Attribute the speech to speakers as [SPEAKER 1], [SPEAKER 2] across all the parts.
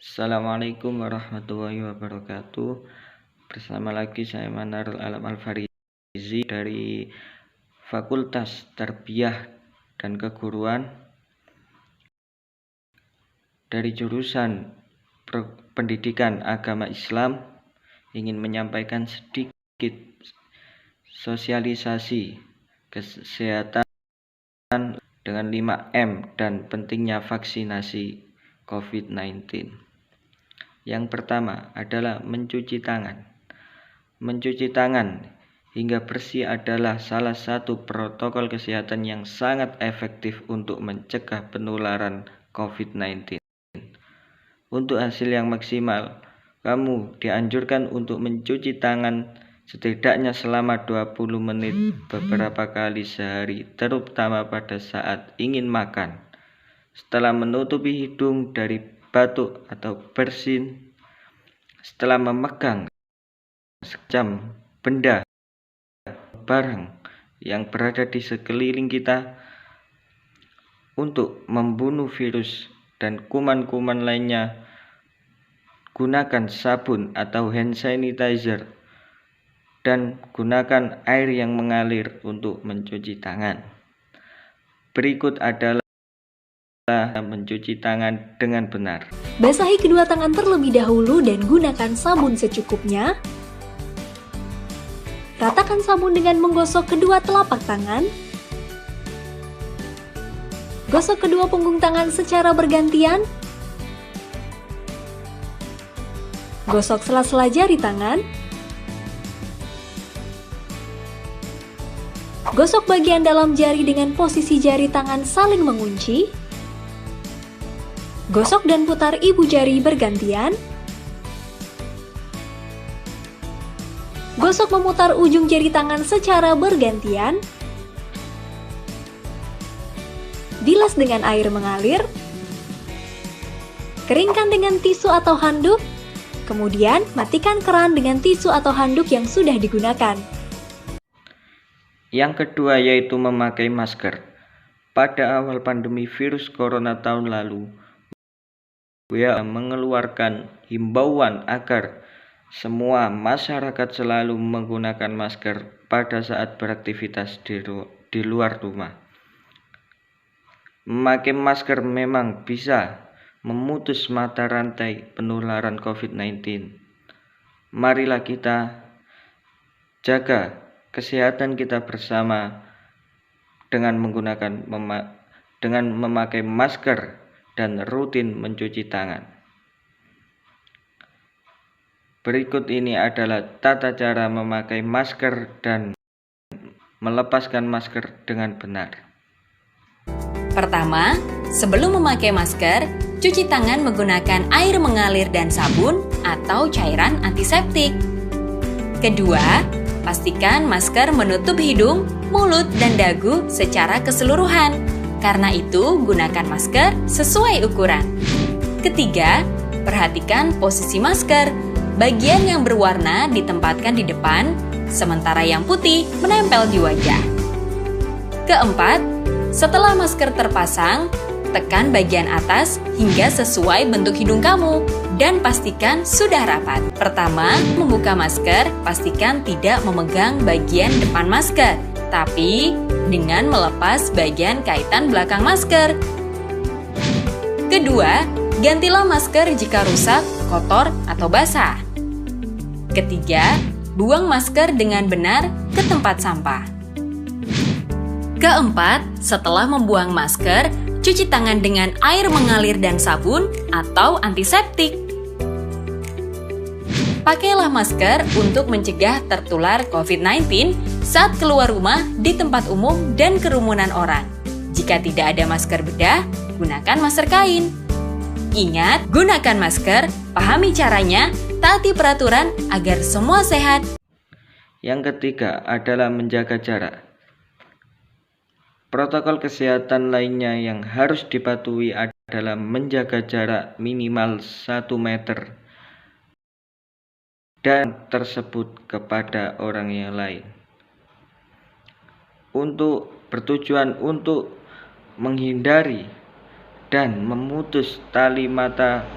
[SPEAKER 1] Assalamualaikum warahmatullahi wabarakatuh. Bersama lagi saya Manarul Alam Al-Farizi dari Fakultas Tarbiyah dan Keguruan dari jurusan Pendidikan Agama Islam, ingin menyampaikan sedikit sosialisasi kesehatan dengan 5M dan pentingnya vaksinasi COVID-19. Yang pertama adalah mencuci tangan. Mencuci tangan hingga bersih adalah salah satu protokol kesehatan yang sangat efektif untuk mencegah penularan COVID-19. Untuk hasil yang maksimal, kamu dianjurkan untuk mencuci tangan setidaknya selama 20 menit beberapa kali sehari, terutama pada saat ingin makan, setelah menutupi hidung dari batuk atau bersin, setelah memegang semacam benda, barang yang berada di sekeliling kita untuk membunuh virus dan kuman-kuman lainnya. Gunakan sabun atau hand sanitizer dan gunakan air yang mengalir untuk mencuci tangan. Berikut adalah mencuci tangan dengan benar.
[SPEAKER 2] Basahi kedua tangan terlebih dahulu dan gunakan sabun secukupnya. Ratakan sabun dengan menggosok kedua telapak tangan. Gosok kedua punggung tangan secara bergantian. Gosok sela-sela jari tangan. Gosok bagian dalam jari dengan posisi jari tangan saling mengunci. Gosok dan putar ibu jari bergantian. Gosok memutar ujung jari tangan secara bergantian. Bilas dengan air mengalir. Keringkan dengan tisu atau handuk. Kemudian matikan keran dengan tisu atau handuk yang sudah digunakan.
[SPEAKER 1] Yang kedua yaitu memakai masker. Pada awal pandemi virus corona tahun lalu, WHO mengeluarkan himbauan agar semua masyarakat selalu menggunakan masker pada saat beraktivitas di luar rumah. Memakai masker memang bisa memutus mata rantai penularan COVID-19. Marilah kita jaga kesehatan kita bersama dengan memakai masker dan rutin mencuci tangan. Berikut ini adalah tata cara memakai masker dan melepaskan masker dengan benar.
[SPEAKER 3] Pertama, sebelum memakai masker, cuci tangan menggunakan air mengalir dan sabun atau cairan antiseptik. Kedua, pastikan masker menutup hidung, mulut, dan dagu secara keseluruhan. Karena itu, gunakan masker sesuai ukuran. Ketiga, perhatikan posisi masker. Bagian yang berwarna ditempatkan di depan, sementara yang putih menempel di wajah. Keempat, setelah masker terpasang, tekan bagian atas hingga sesuai bentuk hidung kamu dan pastikan sudah rapat. Pertama, membuka masker, pastikan tidak memegang bagian depan masker, tapi dengan melepas bagian kaitan belakang masker. Kedua, gantilah masker jika rusak, kotor, atau basah. Ketiga, buang masker dengan benar ke tempat sampah. Keempat, setelah membuang masker, cuci tangan dengan air mengalir dan sabun atau antiseptik. Pakailah masker untuk mencegah tertular COVID-19 saat keluar rumah di tempat umum dan kerumunan orang. Jika tidak ada masker bedah, gunakan masker kain. Ingat, gunakan masker, pahami caranya, taati peraturan agar semua sehat.
[SPEAKER 1] Yang ketiga adalah menjaga jarak. Protokol kesehatan lainnya yang harus dipatuhi adalah menjaga jarak minimal 1 meter dan tersebut kepada orang yang lain. Bertujuan untuk menghindari dan memutus tali mata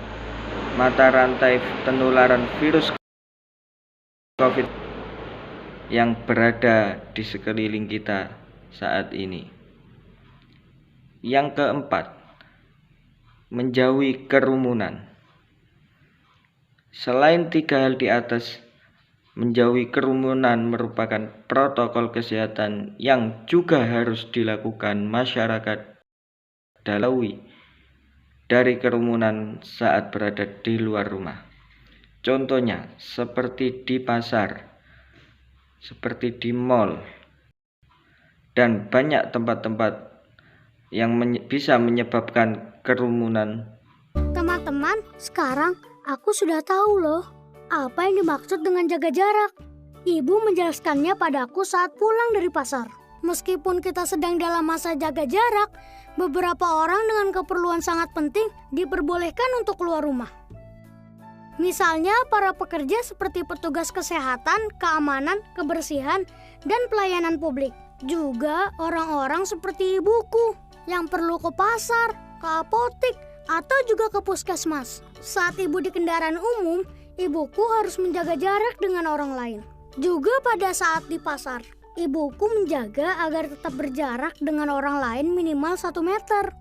[SPEAKER 1] mata rantai penularan virus COVID yang berada di sekeliling kita saat ini. Yang keempat, menjauhi kerumunan. Selain 3 hal di atas, menjauhi kerumunan merupakan protokol kesehatan yang juga harus dilakukan masyarakat dari kerumunan saat berada di luar rumah. Contohnya seperti di pasar, seperti di mal, dan banyak tempat-tempat yang bisa menyebabkan kerumunan.
[SPEAKER 4] Teman-teman, sekarang aku sudah tahu loh apa yang dimaksud dengan jaga jarak. Ibu menjelaskannya padaku saat pulang dari pasar. Meskipun kita sedang dalam masa jaga jarak, beberapa orang dengan keperluan sangat penting diperbolehkan untuk keluar rumah. Misalnya para pekerja seperti petugas kesehatan, keamanan, kebersihan, dan pelayanan publik. Juga orang-orang seperti ibuku yang perlu ke pasar, ke apotik, atau juga ke puskesmas. Saat ibu di kendaraan umum, ibuku harus menjaga jarak dengan orang lain. Juga pada saat di pasar, ibuku menjaga agar tetap berjarak dengan orang lain minimal 1 meter.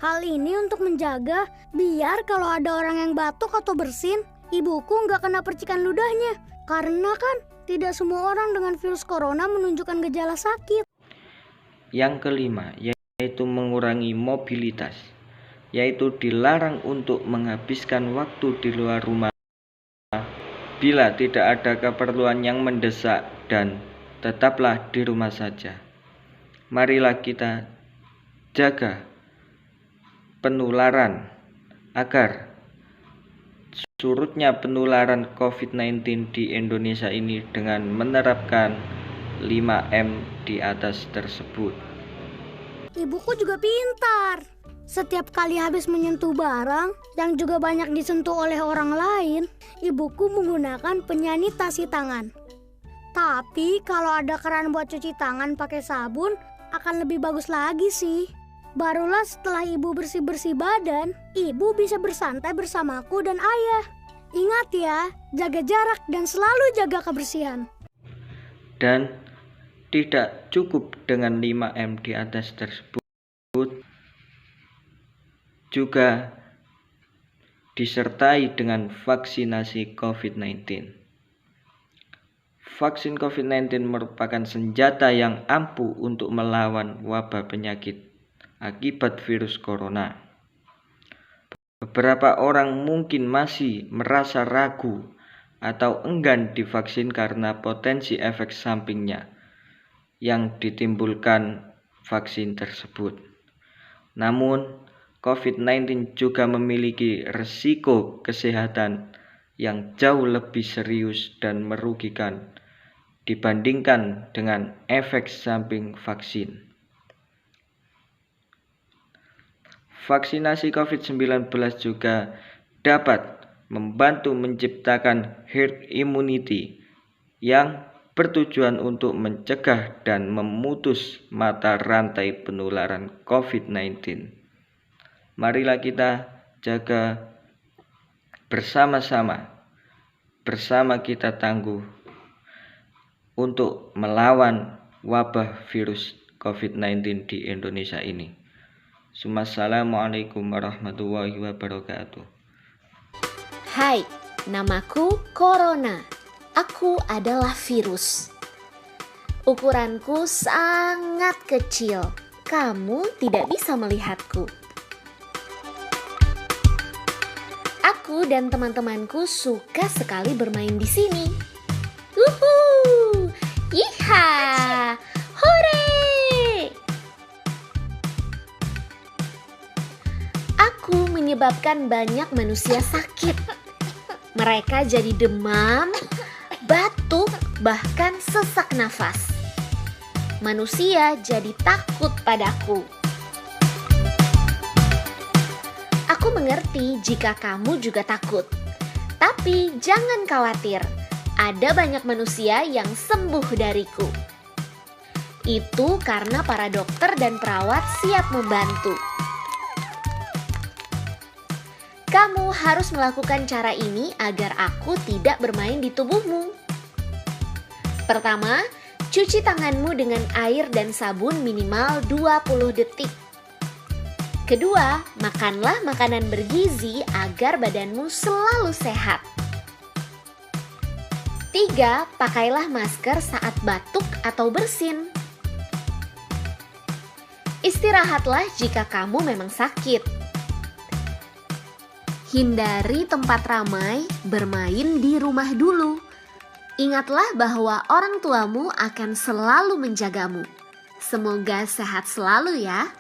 [SPEAKER 4] Hal ini untuk menjaga biar kalau ada orang yang batuk atau bersin, ibuku nggak kena percikan ludahnya. Karena kan tidak semua orang dengan virus corona menunjukkan gejala sakit.
[SPEAKER 1] Yang kelima, yaitu mengurangi mobilitas, yaitu dilarang untuk menghabiskan waktu di luar rumah bila tidak ada keperluan yang mendesak, dan tetaplah di rumah saja. Marilah kita jaga penularan agar surutnya penularan COVID-19 di Indonesia ini dengan menerapkan 5M di atas tersebut.
[SPEAKER 4] Ibuku juga pintar. Setiap kali habis menyentuh barang yang juga banyak disentuh oleh orang lain, ibuku menggunakan penyanitasi tangan. Tapi kalau ada keran buat cuci tangan pakai sabun, akan lebih bagus lagi sih. Barulah setelah ibu bersih-bersih badan, ibu bisa bersantai bersamaku dan ayah. Ingat ya, jaga jarak dan selalu jaga kebersihan.
[SPEAKER 1] Dan tidak cukup dengan 5M di atas tersebut, juga disertai dengan vaksinasi COVID-19. Vaksin COVID-19 merupakan senjata yang ampuh untuk melawan wabah penyakit akibat virus corona. Beberapa orang mungkin masih merasa ragu atau enggan divaksin karena potensi efek sampingnya yang ditimbulkan vaksin tersebut. Namun, COVID-19 juga memiliki risiko kesehatan yang jauh lebih serius dan merugikan dibandingkan dengan efek samping vaksin. Vaksinasi COVID-19 juga dapat membantu menciptakan herd immunity yang bertujuan untuk mencegah dan memutus mata rantai penularan COVID-19. Marilah kita jaga bersama-sama, bersama kita tangguh untuk melawan wabah virus COVID-19 di Indonesia ini. Assalamualaikum warahmatullahi wabarakatuh.
[SPEAKER 5] Hai, namaku Corona. Aku adalah virus. Ukuranku sangat kecil. Kamu tidak bisa melihatku. Aku dan teman-temanku suka sekali bermain di sini. Wuhuu! Yiha! Hore! Aku menyebabkan banyak manusia sakit. Mereka jadi demam, batuk, bahkan sesak nafas. Manusia jadi takut padaku. Aku mengerti jika kamu juga takut. Tapi jangan khawatir, ada banyak manusia yang sembuh dariku. Itu karena para dokter dan perawat siap membantu. Kamu harus melakukan cara ini agar aku tidak bermain di tubuhmu. Pertama, cuci tanganmu dengan air dan sabun minimal 20 detik. Kedua, makanlah makanan bergizi agar badanmu selalu sehat. 3. Pakailah masker saat batuk atau bersin. Istirahatlah jika kamu memang sakit. Hindari tempat ramai, bermain di rumah dulu. Ingatlah bahwa orang tuamu akan selalu menjagamu. Semoga sehat selalu ya.